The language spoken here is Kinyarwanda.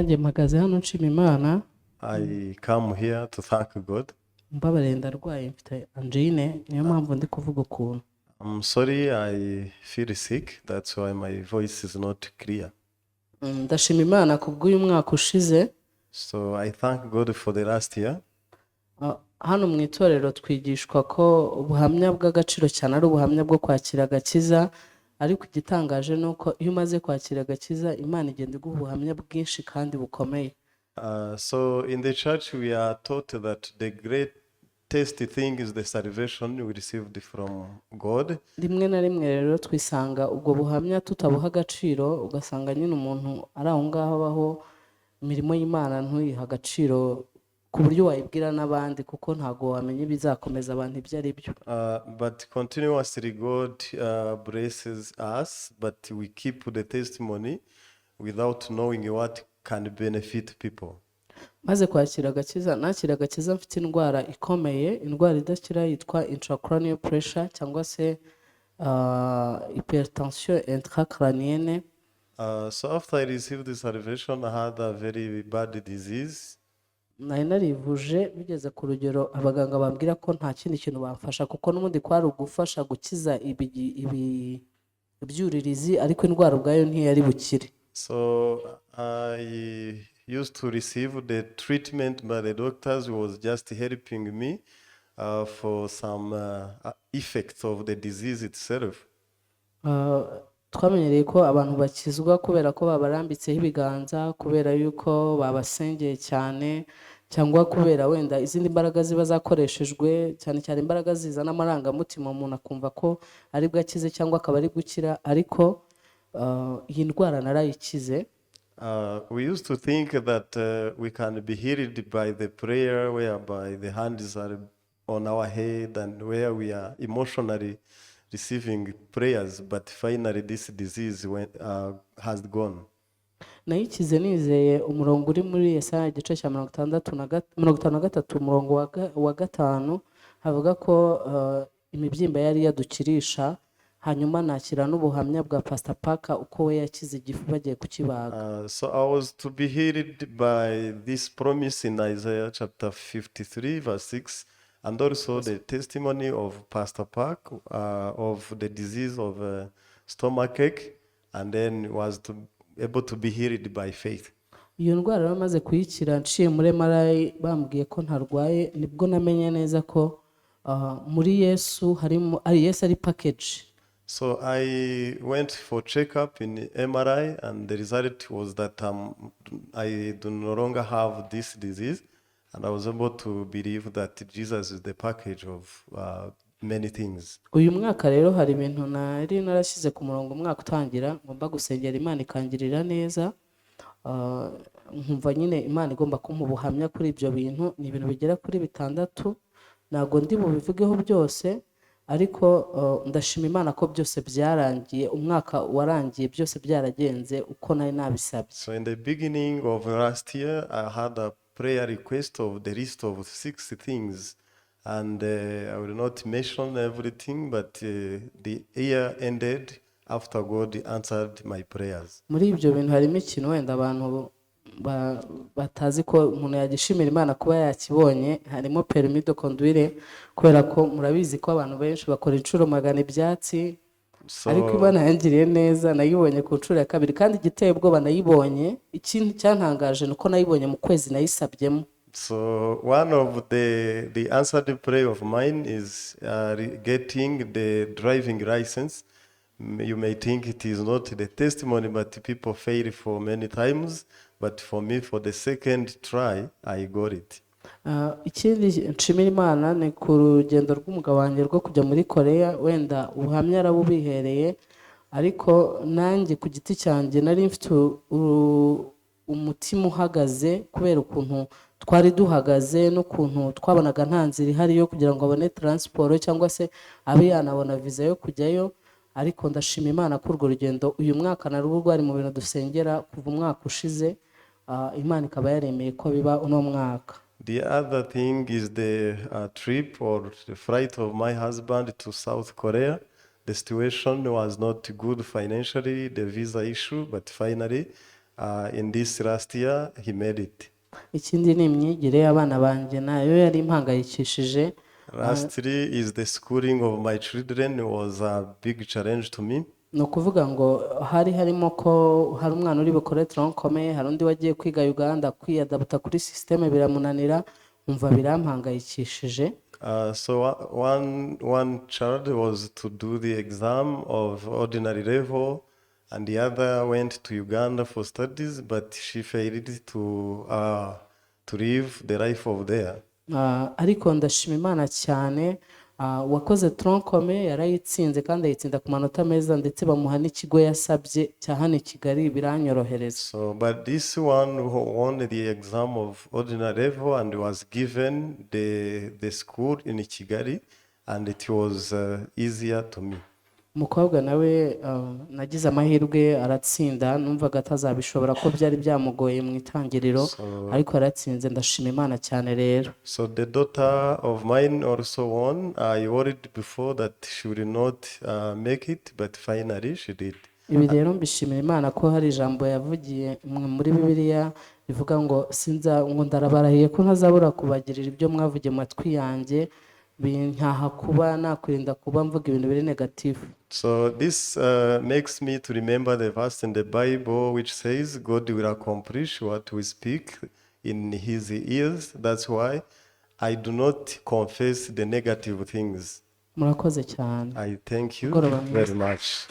nanjye mpagaze hano nshima Imana I come here to thank God. mbabarira ndarwaye mfite angine niyo mpamvu ndi kuvuga ukuntu. I'm sorry, I feel sick. That's why my voice is not clear. Ndashima Imana kubw'uyu mwaka ushize. So I thank God for the last year. Hano mu itorero twigishwa ko ubuhamya bw'agaciro cyane ari ubuhamya bwo kwakira agakiza, ariko igitangaje ni uko iyo umaze kwakira agakiza Imana igenda iguha ubuhamya bwinshi kandi bukomeye. So in the church we are taught that the greatest thing is the salvation we received from God. Rimwe na rimwe rero twisanga ubwo buhamya tutabuha agaciro, ugasanga nyine umuntu ari aho ngaho abaho imirimo y'Imana ntuyiha agaciro ku buryo wayibwira n'abandi kuko ntago wamenye ibizakomeza abantu ibyo ari byo. But continuously God blesses us, but we keep the testimony without knowing what can benefit people. Maze kwakira agakiza, nakira agakiza mfite indwara ikomeye, indwara idakira yitwa intracranial pressure cyangwa se hypertension intracranienne. So after I received the salvation, I had a very bad disease. Nari narivuje bigeze ku rugero abaganga bambwira ko nta kindi kintu bamfasha kuko n'ubundi kwari ugufasha gukiza ibyuririzi, ariko indwara ubwayo ntiyari bukire. So I used to receive the treatment by the doctors who was just helping me for some effects of the disease itself. Twamenyereye ko abantu bakizwa kubera ko babarambitseho ibiganza, kubera yuko babasengeye cyane, cyangwa kubera wenda izindi mbaraga ziba zakoreshejwe, cyane cyane imbaraga zizana amarangamutima umuntu akumva ko ari bwakize cyangwa akaba ari gukira, ariko iyi ndwara narayikize. We used to think that we can be healed by the prayer whereby the hands are on our head and where we are emotionally receiving prayers, but finally this disease has gone. Nayikize nizeye umurongo uri muri Yesaya igice cya 53 umurongo wa 5 havuga ko imibyimba yari yadukirisha, hanyuma nakira n'ubuhamya bwa Pastor Parker uko we yakize igifu bagiye kukibaga. So I was to be healed by this promise in Isaiah chapter 53 verse 6, and also the testimony of Pastor Park of the disease of stomachache, and then was able to be healed by faith. Iyo ndwara bamaze kuyikira nciye muri MRI bambwiye ko ntarwaye, nibwo namenye neza ko muri Yesu harimo ari Yesu ari package. So I went for checkup in MRI, and the result was that I do no longer have this disease, and I was able to believe that Jesus is the package of many things. Uyu mwaka rero hari ibintu nari narashyize ku murongo umwaka utangira, ngomba gusengera Imana ikangirira neza, nkumva nyine Imana igomba kumpa ubuhamya kuri ibyo bintu. Ni ibintu bigera kuri 6, ntabwo ndi bubivugeho byose, ariko ndashima Imana ko byose byarangiye, umwaka warangiye byose byaragenze uko nari nabisabye. So in the beginning of last year, I had a prayer request of the list of 6 things, and I will not mention everything, but the year ended after God answered my prayers. Muri ibyo bintu harimo ikintu wenda abantu batazi ko umuntu yagishimira Imana kuba yakibonye, harimo permis de conduire, kubera ko murabizi ko abantu benshi bakora inshuro magana ibyatsi, ariko Imana yangiriye neza nayibonye ku nshuro ya 2, kandi igiteye ubwoba nayibonye. Ikintu cyantangaje nuko nayibonye mu kwezi nayisabyemo. So one of the answered prayer of mine is getting the driving license. You may think it is not the testimony, but people fail for many times. But for me, for the second try, I got it. Ikindi nshimira Imana ni ku rugendo rw'umugabo wanjye rwo kujya muri Korea, wenda ubuhamya arabubihereye, ariko nanjye ku giti cyanjye nari mfite umutima uhagaze kubera ukuntu twari duhagaze n'ukuntu twabonaga nta nzira ihari yo kugira ngo abone transport cyangwa se abe yanabona visa yo kujyayo. Ariko ndashima Imana ko urwo rugendo uyu mwaka narwo rwari mu bintu dusengera kuva umwaka ushize, Imana ikaba yaremeye ko biba uno mwaka. The other thing is the trip or the flight of my husband to South Korea. The situation was not good financially, the visa issue, but finally in this last year, he made it. ikindi ni imyigire y'abana banjye nayo yari impangayikishije. Lastly, is the schooling of my children was a big challenge to me. Ni ukuvuga ngo hari harimo ko hari umwana uri bukore tronkomeye, hari undi wagiye kwiga Uganda kwiyadabuta kuri systeme biramunanira, umva birampangayikishije. So one child was to do the exam of ordinary level, and the other went to Uganda for studies, but she failed to live the life of there. Ariko ndashima Imana cyane, wakoze tronkome yarayitsinze kandi ayitsinda ku manota meza, ndetse bamuha n'ikigo yasabye cya hano i Kigali, biranyorohereza. So, but this one who won the exam of ordinary level and was given the school in Kigali, and it was easier to me. Umukobwa nawe nagize amahirwe aratsinda, numvaga atazabishobora ko byari byamugoye mu itangiriro, ariko aratsinze, ndashima Imana cyane rero. So the daughter of mine also won. I worried before that she would not make it, but finally she did. Ibi rero mbishimira Imana ko hari ijambo yavugiye muri Bibiliya rivuga ngo ngo ndarabarahiye ko ntazabura kubagirira ibyo mwavugiye mu matwi yanjye, bintaha kuba nakwirinda kuba mvuga ibintu biri negative. So this makes me to remember the verse in the Bible which says God will accomplish what we speak in his ears. That's why I do not confess the negative things. Murakoze cyane. I thank you Mugoroba mwiza. very much.